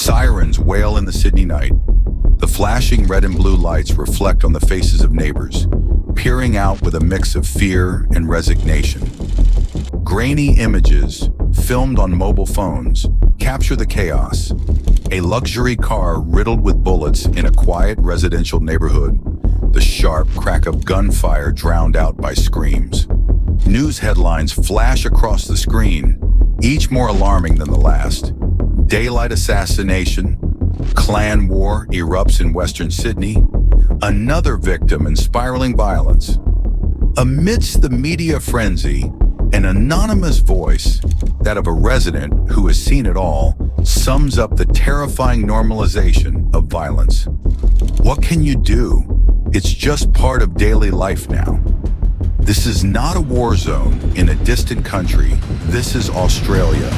Sirens wail in the Sydney night. The flashing red and blue lights reflect on the faces of neighbors, peering out with a mix of fear and resignation. Grainy images, filmed on mobile phones, capture the chaos. A luxury car riddled with bullets in a quiet residential neighborhood, the sharp crack of gunfire drowned out by screams. News headlines flash across the screen, each more alarming than the last. Daylight assassination, clan war erupts in Western Sydney, another victim in spiraling violence. Amidst the media frenzy, an anonymous voice, that of a resident who has seen it all, sums up the terrifying normalization of violence. What can you do? It's just part of daily life now. This is not a war zone in a distant country. This is Australia.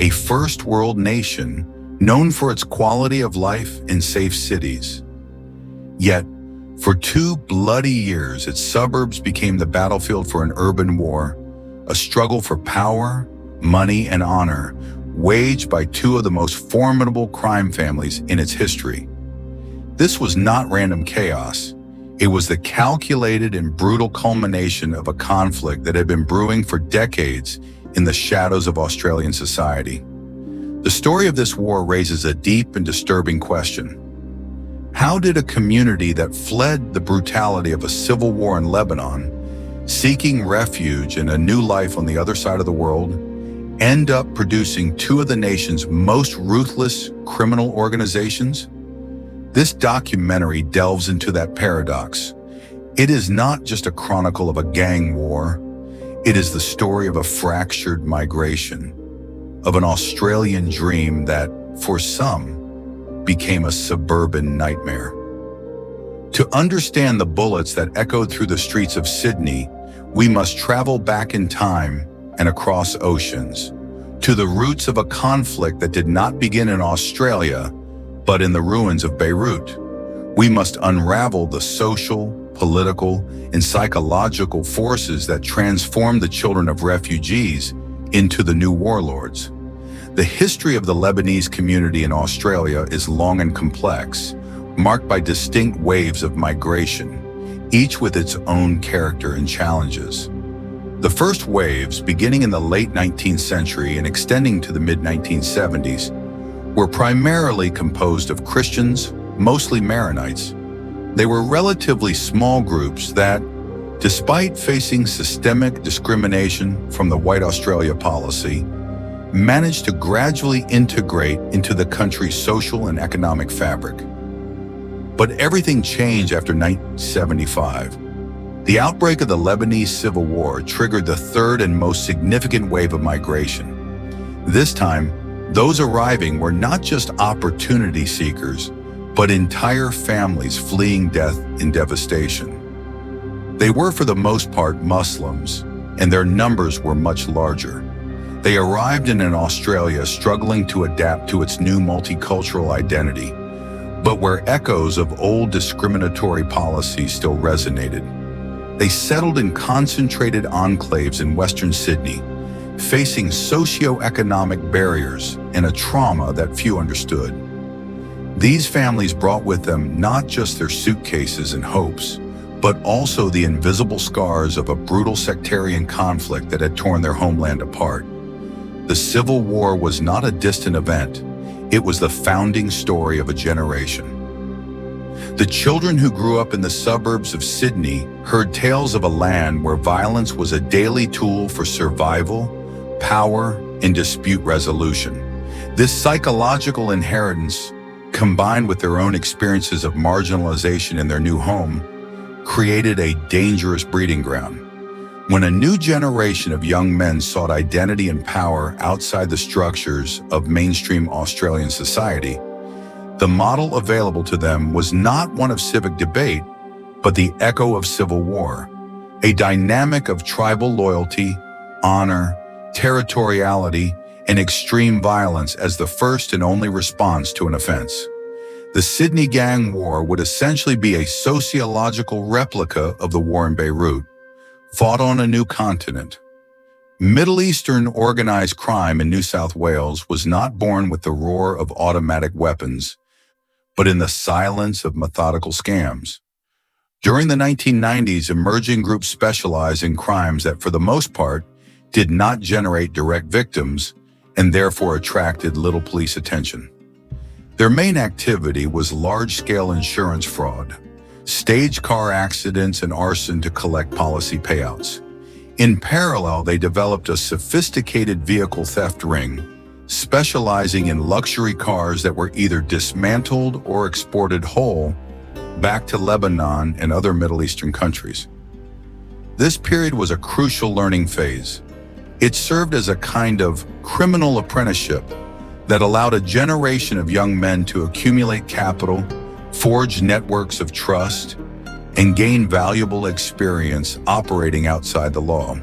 A first world nation known for its quality of life in safe cities. Yet, for 2 bloody years, its suburbs became the battlefield for an urban war, a struggle for power, money, and honor, waged by 2 of the most formidable crime families in its history. This was not random chaos. It was the calculated and brutal culmination of a conflict that had been brewing for decades in the shadows of Australian society. The story of this war raises a deep and disturbing question. How did a community that fled the brutality of a civil war in Lebanon, seeking refuge and a new life on the other side of the world, end up producing 2 of the nation's most ruthless criminal organizations? This documentary delves into that paradox. It is not just a chronicle of a gang war. It is the story of a fractured migration, of an Australian dream that, for some, became a suburban nightmare. To understand the bullets that echoed through the streets of Sydney, we must travel back in time and across oceans, to the roots of a conflict that did not begin in Australia, but in the ruins of Beirut. We must unravel the social, political, and psychological forces that transformed the children of refugees into the new warlords. The history of the Lebanese community in Australia is long and complex, marked by distinct waves of migration, each with its own character and challenges. The first waves, beginning in the late 19th century and extending to the mid-1970s, were primarily composed of Christians, mostly Maronites. They were relatively small groups that, despite facing systemic discrimination from the White Australia policy, managed to gradually integrate into the country's social and economic fabric. But everything changed after 1975. The outbreak of the Lebanese Civil War triggered the third and most significant wave of migration. This time, those arriving were not just opportunity seekers, but entire families fleeing death and devastation. They were for the most part Muslims, and their numbers were much larger. They arrived in an Australia struggling to adapt to its new multicultural identity, but where echoes of old discriminatory policies still resonated. They settled in concentrated enclaves in Western Sydney, facing socio-economic barriers and a trauma that few understood. These families brought with them not just their suitcases and hopes, but also the invisible scars of a brutal sectarian conflict that had torn their homeland apart. The Civil War was not a distant event. It was the founding story of a generation. The children who grew up in the suburbs of Sydney heard tales of a land where violence was a daily tool for survival, power, and dispute resolution. This psychological inheritance, combined with their own experiences of marginalization in their new home, created a dangerous breeding ground. When a new generation of young men sought identity and power outside the structures of mainstream Australian society, the model available to them was not one of civic debate, but the echo of civil war, a dynamic of tribal loyalty, honor, territoriality, and extreme violence as the first and only response to an offense. The Sydney Gang War would essentially be a sociological replica of the war in Beirut, fought on a new continent. Middle Eastern organized crime in New South Wales was not born with the roar of automatic weapons, but in the silence of methodical scams. During the 1990s, emerging groups specialized in crimes that, for the most part, did not generate direct victims and therefore attracted little police attention. Their main activity was large-scale insurance fraud, staged car accidents, and arson to collect policy payouts. In parallel, they developed a sophisticated vehicle theft ring, specializing in luxury cars that were either dismantled or exported whole back to Lebanon and other Middle Eastern countries. This period was a crucial learning phase. It served as a kind of criminal apprenticeship that allowed a generation of young men to accumulate capital, forge networks of trust, and gain valuable experience operating outside the law.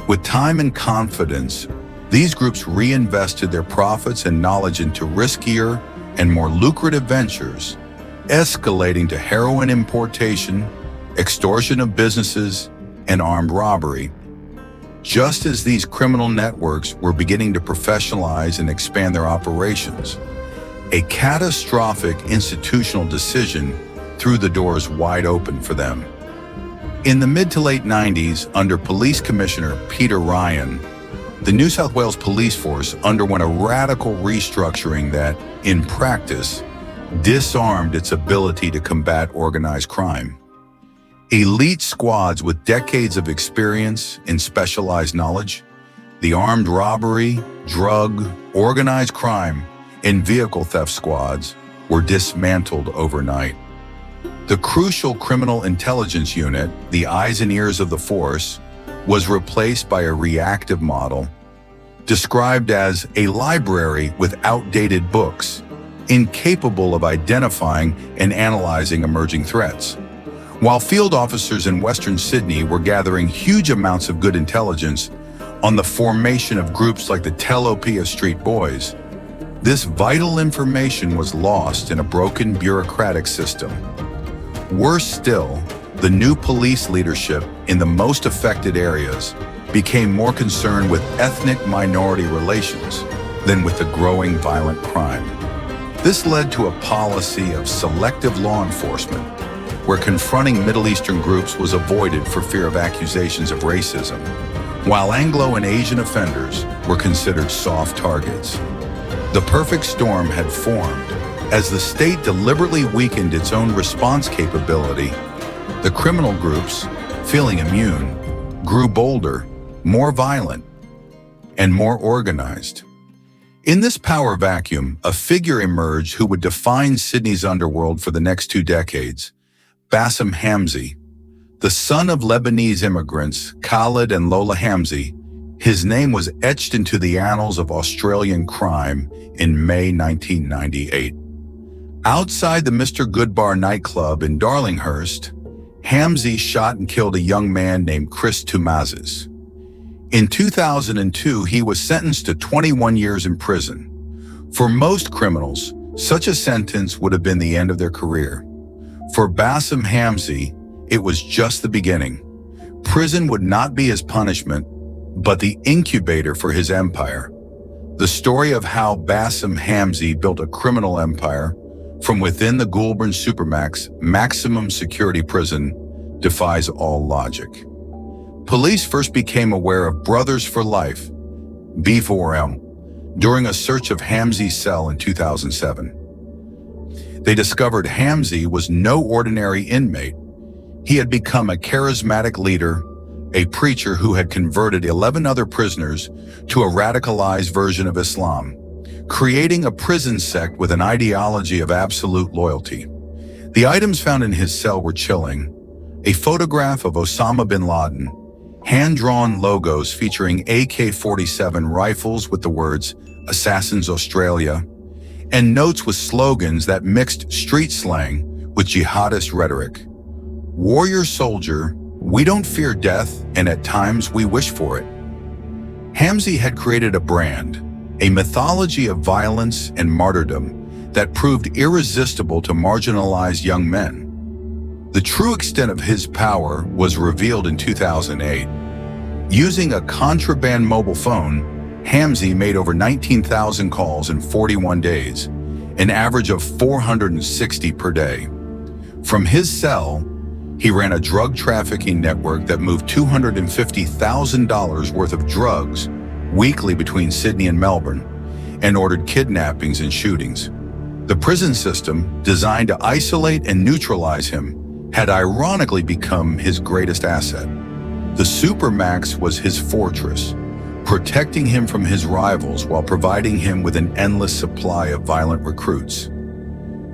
With time and confidence, these groups reinvested their profits and knowledge into riskier and more lucrative ventures, escalating to heroin importation, extortion of businesses, and armed robbery. Just as these criminal networks were beginning to professionalize and expand their operations, a catastrophic institutional decision threw the doors wide open for them. In the mid to late 90s, under Police Commissioner Peter Ryan, the New South Wales Police Force underwent a radical restructuring that, in practice, disarmed its ability to combat organized crime. Elite squads with decades of experience in specialized knowledge, the armed robbery, drug, organized crime, and vehicle theft squads were dismantled overnight. The crucial Criminal Intelligence Unit, the eyes and ears of the force, was replaced by a reactive model, described as a library with outdated books, incapable of identifying and analyzing emerging threats. While field officers in Western Sydney were gathering huge amounts of good intelligence on the formation of groups like the Telopia Street Boys, this vital information was lost in a broken bureaucratic system. Worse still, the new police leadership in the most affected areas became more concerned with ethnic minority relations than with the growing violent crime. This led to a policy of selective law enforcement, where confronting Middle Eastern groups was avoided for fear of accusations of racism, while Anglo and Asian offenders were considered soft targets. The perfect storm had formed. As the state deliberately weakened its own response capability, the criminal groups, feeling immune, grew bolder, more violent, and more organized. In this power vacuum, a figure emerged who would define Sydney's underworld for the next 2 decades, Bassem Hamzy. The son of Lebanese immigrants, Khalid and Lola Hamzy, his name was etched into the annals of Australian crime in May 1998. Outside the Mr. Goodbar nightclub in Darlinghurst, Hamzy shot and killed a young man named Chris Tumazes. In 2002, he was sentenced to 21 years in prison. For most criminals, such a sentence would have been the end of their career. For Bassem Hamzy, it was just the beginning. Prison would not be his punishment, but the incubator for his empire. The story of how Bassem Hamzy built a criminal empire from within the Goulburn Supermax maximum security prison defies all logic. Police first became aware of Brothers for Life, B4M, during a search of Hamzy's cell in 2007. They discovered Hamzy was no ordinary inmate. He had become a charismatic leader, a preacher who had converted 11 other prisoners to a radicalized version of Islam, creating a prison sect with an ideology of absolute loyalty. The items found in his cell were chilling: a photograph of Osama bin Laden, hand-drawn logos featuring AK-47 rifles with the words Assassins Australia, and notes with slogans that mixed street slang with jihadist rhetoric. Warrior soldier, we don't fear death, and at times we wish for it. Hamzy had created a brand, a mythology of violence and martyrdom that proved irresistible to marginalized young men. The true extent of his power was revealed in 2008. Using a contraband mobile phone, Hamzy made over 19,000 calls in 41 days, an average of 460 per day. From his cell, he ran a drug trafficking network that moved $250,000 worth of drugs weekly between Sydney and Melbourne, and ordered kidnappings and shootings. The prison system, designed to isolate and neutralize him, had ironically become his greatest asset. The Supermax was his fortress, protecting him from his rivals while providing him with an endless supply of violent recruits.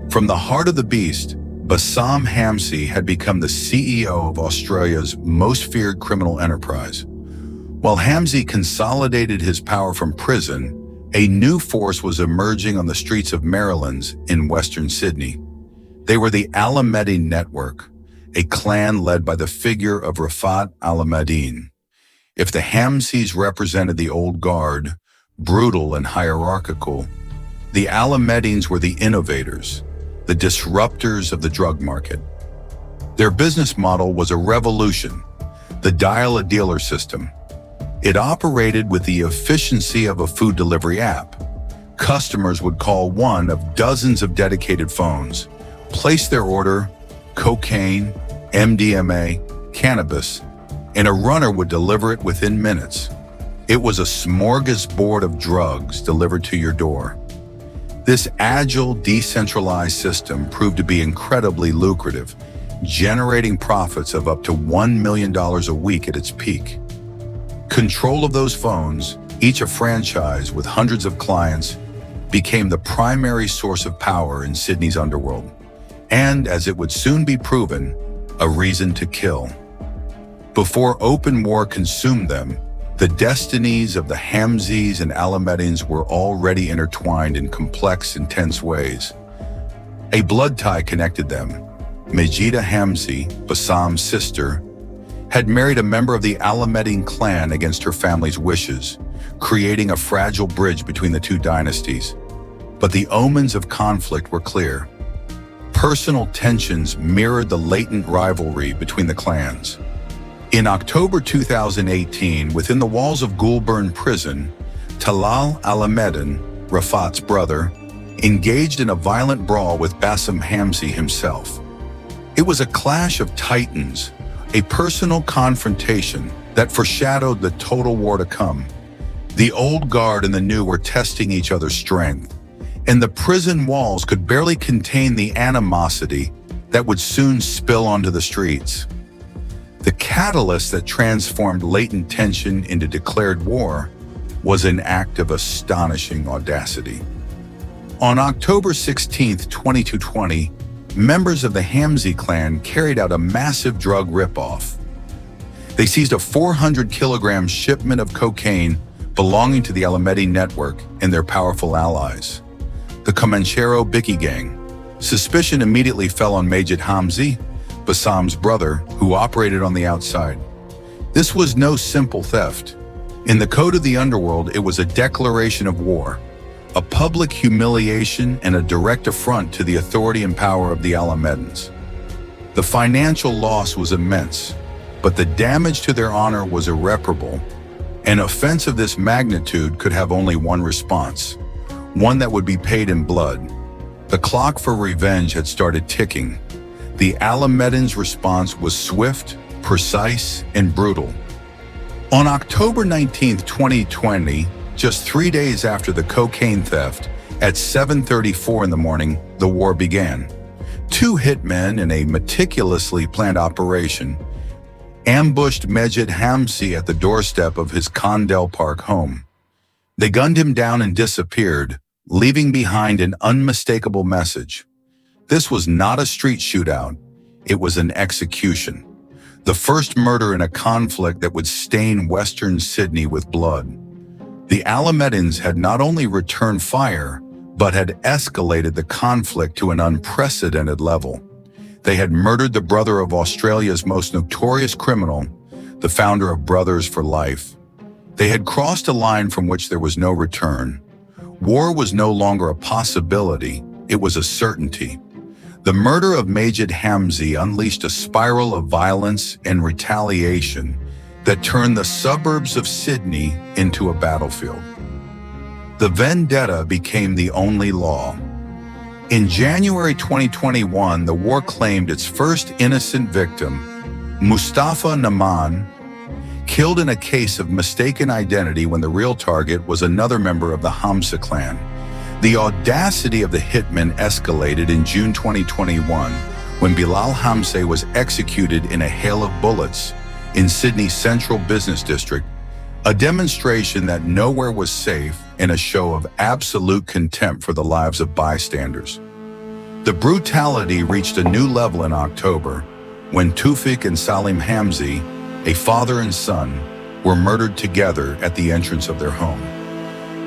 From the heart of the beast, Bassam Hamzy had become the CEO of Australia's most feared criminal enterprise. While Hamzy consolidated his power from prison, a new force was emerging on the streets of Maryland's in Western Sydney. They were the Al-Medin Network, a clan led by the figure of Rafat Al-Medin. If the Hamzys represented the old guard, brutal and hierarchical, the Al-Medins were the innovators, the disruptors of the drug market. Their business model was a revolution, the dial-a-dealer system. It operated with the efficiency of a food delivery app. Customers would call one of dozens of dedicated phones, place their order, cocaine, MDMA, cannabis, and a runner would deliver it within minutes. It was a smorgasbord of drugs delivered to your door. This agile, decentralized system proved to be incredibly lucrative, generating profits of up to $1 million a week at its peak. Control of those phones, each a franchise with hundreds of clients, became the primary source of power in Sydney's underworld, and, as it would soon be proven, a reason to kill. Before open war consumed them, the destinies of the Hamzys and Al-Medins were already intertwined in complex, intense ways. A blood tie connected them. Majida Hamzy, Bassam's sister, had married a member of the Al-Medin clan against her family's wishes, creating a fragile bridge between the two dynasties. But the omens of conflict were clear. Personal tensions mirrored the latent rivalry between the clans. In October 2018, within the walls of Goulburn prison, Talal Al-Medin, Rafat's brother, engaged in a violent brawl with Bassam Hamzy himself. It was a clash of titans, a personal confrontation that foreshadowed the total war to come. The old guard and the new were testing each other's strength, and the prison walls could barely contain the animosity that would soon spill onto the streets. The catalyst that transformed latent tension into declared war was an act of astonishing audacity. On October 16, 2220, members of the Hamzy clan carried out a massive drug ripoff. They seized a 400-kilogram shipment of cocaine belonging to the Al-Medin network and their powerful allies, the Comanchero Bikie gang. Suspicion immediately fell on Majid Hamzy, Bassam's brother, who operated on the outside. This was no simple theft. In the code of the underworld, it was a declaration of war, a public humiliation and a direct affront to the authority and power of the Al-Medins. The financial loss was immense, but the damage to their honor was irreparable. An offense of this magnitude could have only one response, one that would be paid in blood. The clock for revenge had started ticking. The Al-Medins' response was swift, precise, and brutal. On October 19, 2020, just 3 days after the cocaine theft, at 7:34 in the morning, the war began. Two hitmen in a meticulously planned operation ambushed Majid Hamzy at the doorstep of his Condell Park home. They gunned him down and disappeared, leaving behind an unmistakable message. This was not a street shootout, it was an execution. The first murder in a conflict that would stain Western Sydney with blood. The Al-Medins had not only returned fire, but had escalated the conflict to an unprecedented level. They had murdered the brother of Australia's most notorious criminal, the founder of Brothers for Life. They had crossed a line from which there was no return. War was no longer a possibility, it was a certainty. The murder of Majid Hamzy unleashed a spiral of violence and retaliation, that turned the suburbs of Sydney into a battlefield. The vendetta became the only law. In January 2021, the war claimed its first innocent victim, Mustafa Naman, killed in a case of mistaken identity when the real target was another member of the Hamza clan. The audacity of the hitman escalated in June 2021 when Bilal Hamza was executed in a hail of bullets in Sydney's central business district, a demonstration that nowhere was safe and a show of absolute contempt for the lives of bystanders. The brutality reached a new level in October when Tufik and Salim Hamzi, a father and son, were murdered together at the entrance of their home.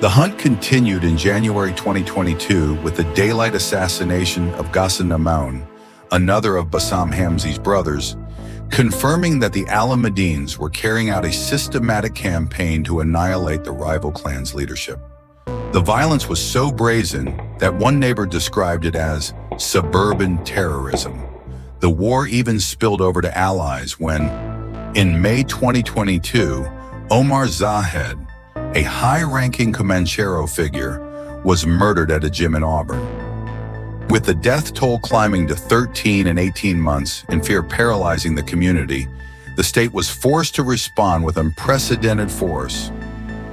The hunt continued in January 2022 with the daylight assassination of Ghassan Namoun, another of Bassam Hamzi's brothers, confirming that the Alameddines were carrying out a systematic campaign to annihilate the rival clan's leadership. The violence was so brazen that one neighbor described it as suburban terrorism. The war even spilled over to allies when, in May 2022, Omar Zahed, a high-ranking Comanchero figure, was murdered at a gym in Auburn. With the death toll climbing to 13 and 18 months and fear paralyzing the community, the state was forced to respond with unprecedented force.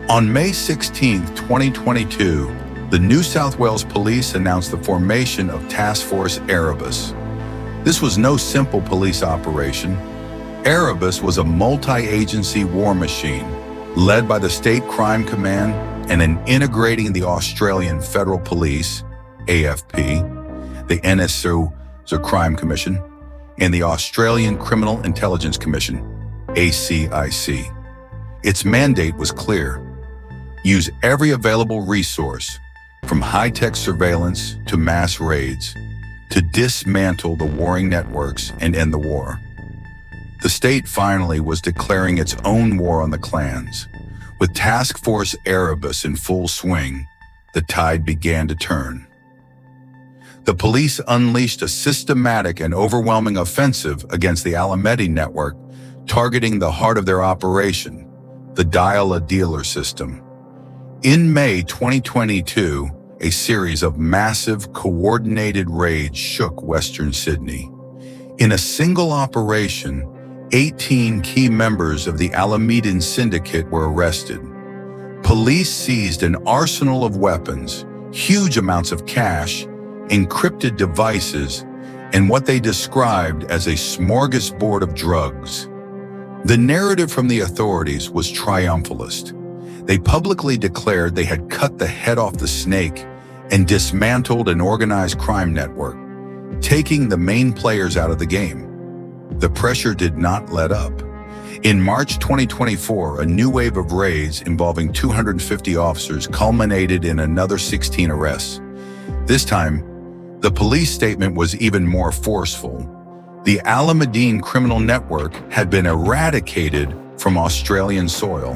On May 16, 2022, the New South Wales Police announced the formation of Task Force Erebus. This was no simple police operation. Erebus was a multi-agency war machine, led by the State Crime Command and integrating the Australian Federal Police, AFP, the NSO, the Crime Commission, and the Australian Criminal Intelligence Commission, ACIC. Its mandate was clear: use every available resource, from high-tech surveillance to mass raids, to dismantle the warring networks and end the war. The state finally was declaring its own war on the clans. With Task Force Erebus in full swing, the tide began to turn. The police unleashed a systematic and overwhelming offensive against the Alameddine network, targeting the heart of their operation, the dial-a-dealer system. In May 2022, a series of massive, coordinated raids shook Western Sydney. In a single operation, 18 key members of the Alameddine syndicate were arrested. Police seized an arsenal of weapons, huge amounts of cash, encrypted devices, and what they described as a smorgasbord of drugs. The narrative from the authorities was triumphalist. They publicly declared they had cut the head off the snake and dismantled an organized crime network, taking the main players out of the game. The pressure did not let up. In March 2024, a new wave of raids involving 250 officers culminated in another 16 arrests. This time, the police statement was even more forceful. The Alameddine criminal network had been eradicated from Australian soil.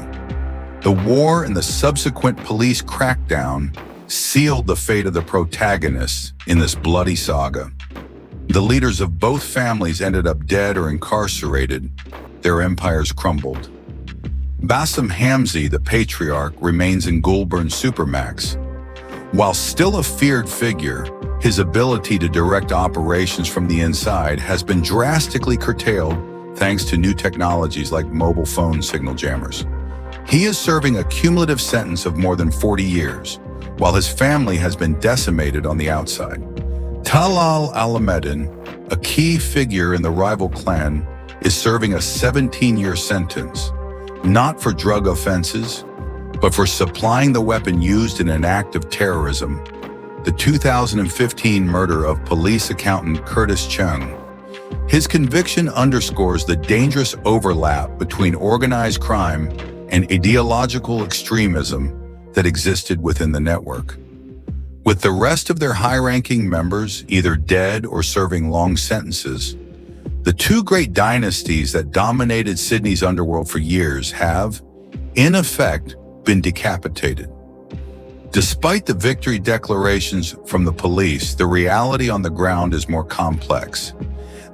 The war and the subsequent police crackdown sealed the fate of the protagonists in this bloody saga. The leaders of both families ended up dead or incarcerated. Their empires crumbled. Bassam Hamzi, the patriarch, remains in Goulburn Supermax. While still a feared figure, his ability to direct operations from the inside has been drastically curtailed thanks to new technologies like mobile phone signal jammers. He is serving a cumulative sentence of more than 40 years, while his family has been decimated on the outside. Talal Alameddine, a key figure in the rival clan, is serving a 17-year sentence, not for drug offenses, but for supplying the weapon used in an act of terrorism, the 2015 murder of police accountant Curtis Chung. His conviction underscores the dangerous overlap between organized crime and ideological extremism that existed within the network. With the rest of their high-ranking members either dead or serving long sentences, the two great dynasties that dominated Sydney's underworld for years have, in effect, been decapitated. Despite the victory declarations from the police, the reality on the ground is more complex.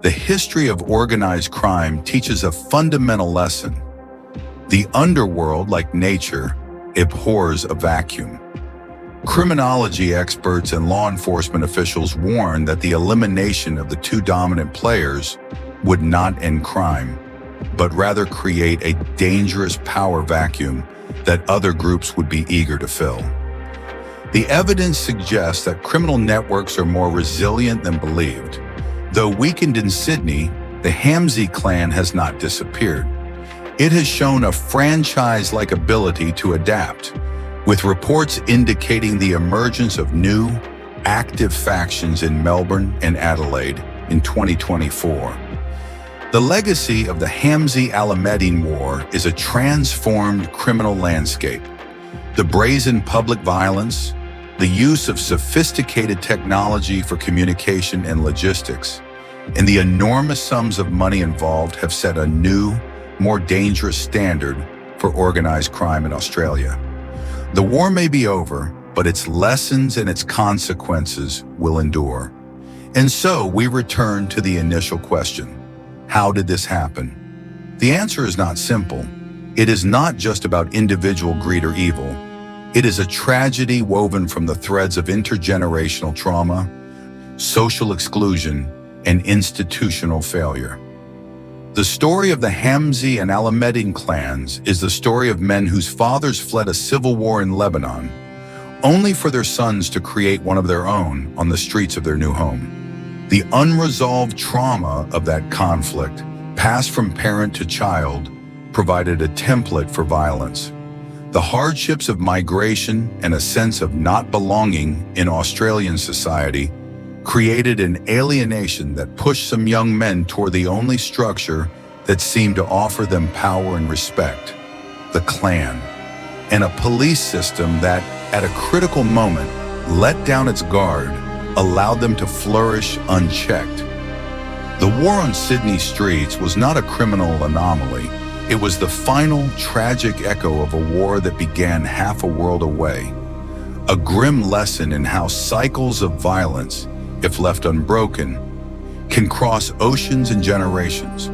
The history of organized crime teaches a fundamental lesson. The underworld, like nature, abhors a vacuum. Criminology experts and law enforcement officials warn that the elimination of the two dominant players would not end crime, but rather create a dangerous power vacuum that other groups would be eager to fill. The evidence suggests that criminal networks are more resilient than believed. Though weakened in Sydney, the Hamzy clan has not disappeared. It has shown a franchise-like ability to adapt, with reports indicating the emergence of new, active factions in Melbourne and Adelaide in 2024. The legacy of the Hamzy Alameddine War is a transformed criminal landscape. The brazen public violence, the use of sophisticated technology for communication and logistics, and the enormous sums of money involved have set a new, more dangerous standard for organized crime in Australia. The war may be over, but its lessons and its consequences will endure. And so we return to the initial question: how did this happen? The answer is not simple. It is not just about individual greed or evil. It is a tragedy woven from the threads of intergenerational trauma, social exclusion, and institutional failure. The story of the Hamzy and Alameddine clans is the story of men whose fathers fled a civil war in Lebanon, only for their sons to create one of their own on the streets of their new home. The unresolved trauma of that conflict, passed from parent to child, provided a template for violence. The hardships of migration and a sense of not belonging in Australian society created an alienation that pushed some young men toward the only structure that seemed to offer them power and respect: the clan, and a police system that, at a critical moment, let down its guard, allowed them to flourish unchecked. The war on Sydney streets was not a criminal anomaly. It was the final tragic echo of a war that began half a world away. A grim lesson in how cycles of violence, if left unbroken, can cross oceans and generations,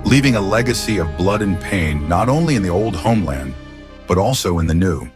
leaving a legacy of blood and pain not only in the old homeland, but also in the new.